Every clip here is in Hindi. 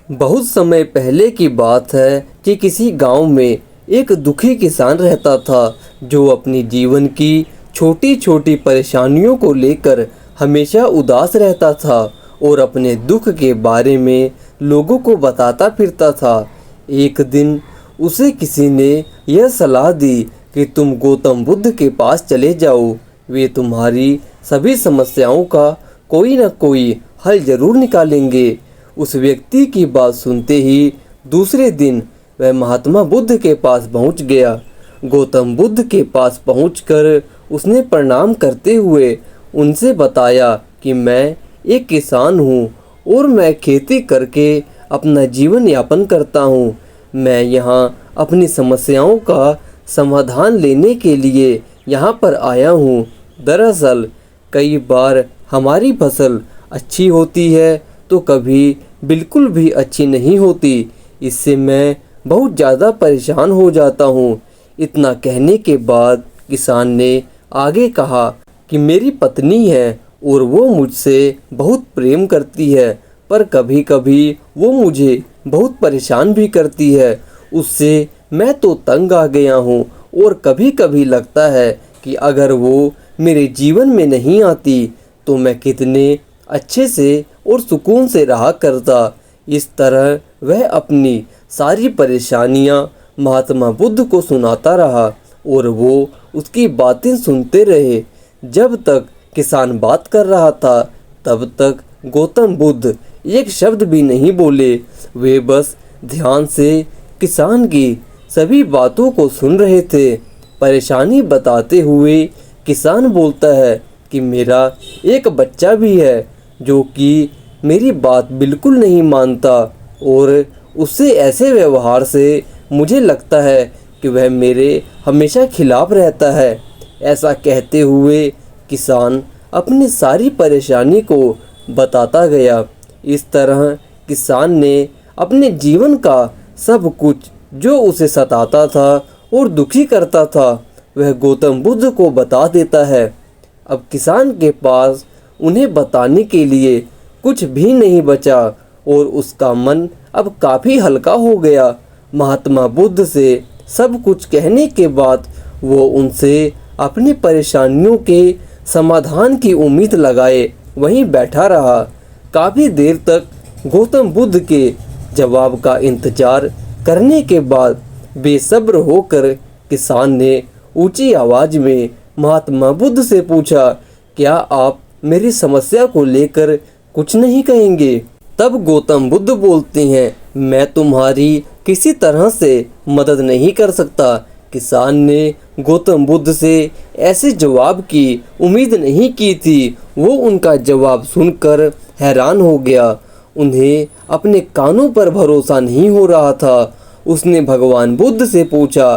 बहुत समय पहले की बात है कि किसी गांव में एक दुखी किसान रहता था जो अपनी जीवन की छोटी छोटी परेशानियों को लेकर हमेशा उदास रहता था और अपने दुख के बारे में लोगों को बताता फिरता था। एक दिन उसे किसी ने यह सलाह दी कि तुम गौतम बुद्ध के पास चले जाओ, वे तुम्हारी सभी समस्याओं का कोई न कोई हल जरूर निकालेंगे। उस व्यक्ति की बात सुनते ही दूसरे दिन वह महात्मा बुद्ध के पास पहुंच गया। गौतम बुद्ध के पास पहुंचकर उसने प्रणाम करते हुए उनसे बताया कि मैं एक किसान हूं और मैं खेती करके अपना जीवन यापन करता हूं। मैं यहाँ अपनी समस्याओं का समाधान लेने के लिए यहाँ पर आया हूँ। दरअसल कई बार हमारी फसल अच्छी होती है तो कभी बिल्कुल भी अच्छी नहीं होती। इससे मैं बहुत ज़्यादा परेशान हो जाता हूँ। इतना कहने के बाद किसान ने आगे कहा कि मेरी पत्नी है और वो मुझसे बहुत प्रेम करती है, पर कभी कभी वो मुझे बहुत परेशान भी करती है। उससे मैं तो तंग आ गया हूँ और कभी कभी लगता है कि अगर वो मेरे जीवन में नहीं आती तो मैं कितने अच्छे से और सुकून से रहा करता। इस तरह वह अपनी सारी परेशानियां महात्मा बुद्ध को सुनाता रहा और वो उसकी बातें सुनते रहे। जब तक किसान बात कर रहा था तब तक गौतम बुद्ध एक शब्द भी नहीं बोले। वे बस ध्यान से किसान की सभी बातों को सुन रहे थे। परेशानी बताते हुए किसान बोलता है कि मेरा एक बच्चा भी है जो कि मेरी बात बिल्कुल नहीं मानता और उससे ऐसे व्यवहार से मुझे लगता है कि वह मेरे हमेशा खिलाफ रहता है। ऐसा कहते हुए किसान अपनी सारी परेशानी को बताता गया। इस तरह किसान ने अपने जीवन का सब कुछ जो उसे सताता था और दुखी करता था वह गौतम बुद्ध को बता देता है। अब किसान के पास उन्हें बताने के लिए कुछ भी नहीं बचा और उसका मन अब काफ़ी हल्का हो गया। महात्मा बुद्ध से सब कुछ कहने के बाद वो उनसे अपनी परेशानियों के समाधान की उम्मीद लगाए वहीं बैठा रहा। काफ़ी देर तक गौतम बुद्ध के जवाब का इंतजार करने के बाद बेसब्र होकर किसान ने ऊंची आवाज़ में महात्मा बुद्ध से पूछा, क्या आप मेरी समस्या को लेकर कुछ नहीं कहेंगे? तब गौतम बुद्ध बोलते हैं, मैं तुम्हारी किसी तरह से मदद नहीं कर सकता। किसान ने गौतम बुद्ध से ऐसे जवाब की उम्मीद नहीं की थी। वो उनका जवाब सुनकर हैरान हो गया। उन्हें अपने कानों पर भरोसा नहीं हो रहा था। उसने भगवान बुद्ध से पूछा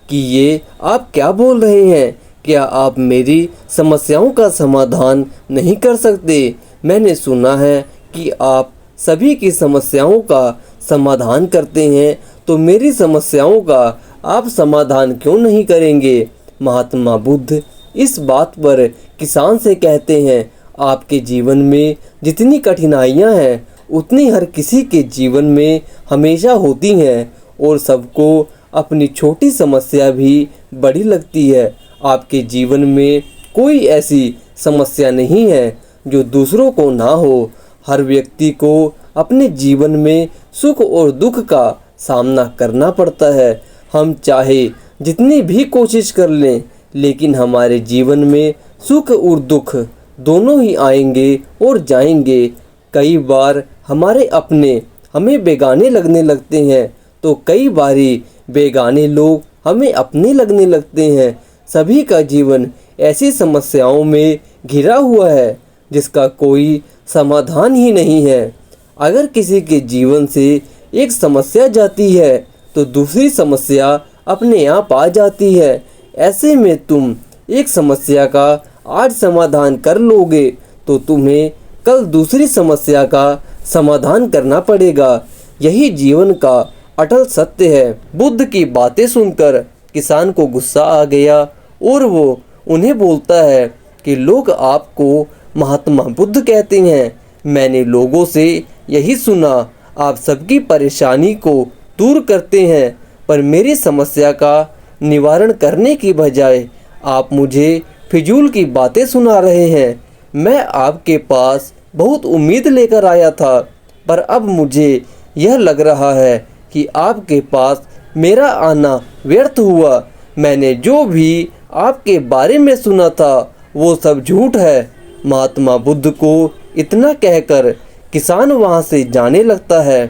कि ये आप क्या बोल रहे हैं? क्या आप मेरी समस्याओं का समाधान नहीं कर सकते? मैंने सुना है कि आप सभी की समस्याओं का समाधान करते हैं, तो मेरी समस्याओं का आप समाधान क्यों नहीं करेंगे? महात्मा बुद्ध इस बात पर किसान से कहते हैं, आपके जीवन में जितनी कठिनाइयां हैं उतनी हर किसी के जीवन में हमेशा होती हैं और सबको अपनी छोटी समस्या भी बड़ी लगती है। आपके जीवन में कोई ऐसी समस्या नहीं है जो दूसरों को ना हो। हर व्यक्ति को अपने जीवन में सुख और दुख का सामना करना पड़ता है। हम चाहे जितनी भी कोशिश कर लें, लेकिन हमारे जीवन में सुख और दुख दोनों ही आएंगे और जाएंगे। कई बार हमारे अपने हमें बेगाने लगने लगते हैं तो कई बारी बेगाने लोग हमें अपने लगने लगते हैं। सभी का जीवन ऐसी समस्याओं में घिरा हुआ है जिसका कोई समाधान ही नहीं है। अगर किसी के जीवन से एक समस्या जाती है तो दूसरी समस्या अपने आप आ जाती है। ऐसे में तुम एक समस्या का आज समाधान कर लोगे तो तुम्हें कल दूसरी समस्या का समाधान करना पड़ेगा। यही जीवन का अटल सत्य है। बुद्ध की बातें सुनकर किसान को गुस्सा आ गया और वो उन्हें बोलता है कि लोग आपको महात्मा बुद्ध कहते हैं। मैंने लोगों से यही सुना। आप सबकी परेशानी को दूर करते हैं, पर मेरी समस्या का निवारण करने की बजाय आप मुझे फिजूल की बातें सुना रहे हैं। मैं आपके पास बहुत उम्मीद लेकर आया था, पर अब मुझे यह लग रहा है कि आपके पास मेरा आना व्यर्थ हुआ। मैंने जो भी आपके बारे में सुना था वो सब झूठ है। महात्मा बुद्ध को इतना कहकर किसान वहाँ से जाने लगता है।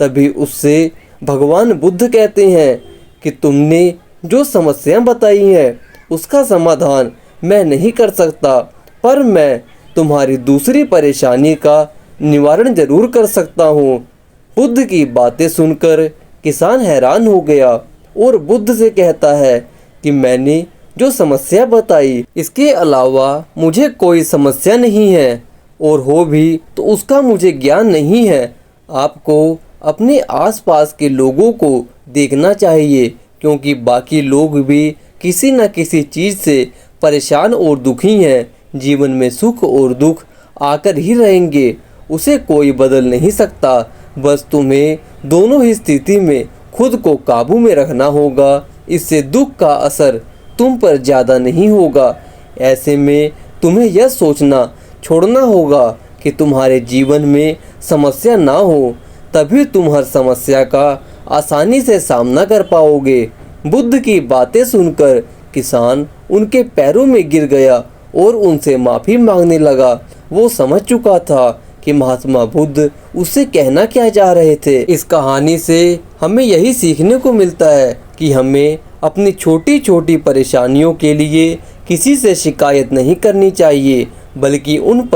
तभी उससे भगवान बुद्ध कहते हैं कि तुमने जो समस्या बताई है उसका समाधान मैं नहीं कर सकता, पर मैं तुम्हारी दूसरी परेशानी का निवारण जरूर कर सकता हूँ। बुद्ध की बातें सुनकर किसान हैरान हो गया और बुद्ध से कहता है कि मैंने जो समस्या बताई इसके अलावा मुझे कोई समस्या नहीं है, और हो भी तो उसका मुझे ज्ञान नहीं है। आपको अपने आसपास के लोगों को देखना चाहिए, क्योंकि बाकी लोग भी किसी न किसी चीज़ से परेशान और दुखी हैं। जीवन में सुख और दुख आकर ही रहेंगे, उसे कोई बदल नहीं सकता। बस तुम्हें दोनों ही स्थिति में खुद को काबू में रखना होगा। इससे दुख का असर तुम पर ज़्यादा नहीं होगा। ऐसे में तुम्हें यह सोचना छोड़ना होगा कि तुम्हारे जीवन में समस्या ना हो, तभी तुम हर समस्या का आसानी से सामना कर पाओगे। बुद्ध की बातें सुनकर किसान उनके पैरों में गिर गया और उनसे माफ़ी मांगने लगा। वो समझ चुका था कि महात्मा बुद्ध उससे कहना क्या चाह रहे थे। इस कहानी से हमें यही सीखने को मिलता है कि हमें अपनी छोटी छोटी परेशानियों के लिए किसी से शिकायत नहीं करनी चाहिए, बल्कि उन